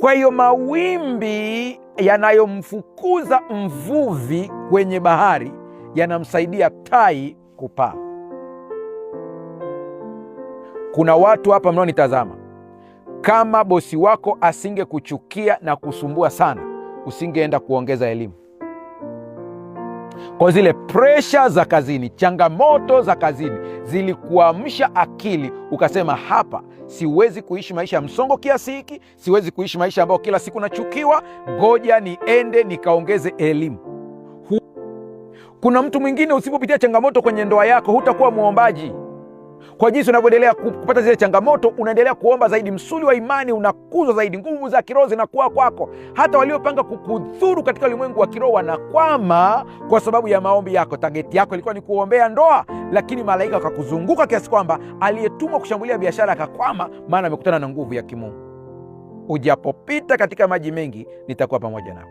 Kwa hiyo mawimbi yanayomfukuza mvuvi kwenye bahari yanamsaidia tai kupaa. Kuna watu hapa mnaonitazama, kama bosi wako asingekuchukia na kusumbua sana, usingeenda kuongeza elimu. Kwa zile presha za kazini, changamoto za kazini zilikuamsha akili, ukasema hapa siwezi kuishi maisha ya msongo kiasi hiki, siwezi kuishi maisha ambayo kila siku nachukiwa, ngoja niende nikaongeze elimu. Kuna mtu mwingine, usipopitia changamoto kwenye ndoa yako hutakuwa muombaji. Kwa jinsi unavyoendelea kupata zile changamoto, unaendelea kuomba zaidi, msuli wa imani unakuzwa zaidi, nguvu za kiroho zinakuwa kwako. Hata waliopanga kukudhuru katika ulimwengu wa kiroho wanakwama kwa sababu ya maombi yako. Tageti yako ilikuwa ni kuombea ndoa, lakini malaika wakakuzunguka kiasi kwamba aliyetumwa kushambulia biashara akakwama, maana amekutana na nguvu ya kimungu. Ujapopita katika maji mengi, nitakuwa pamoja nawe.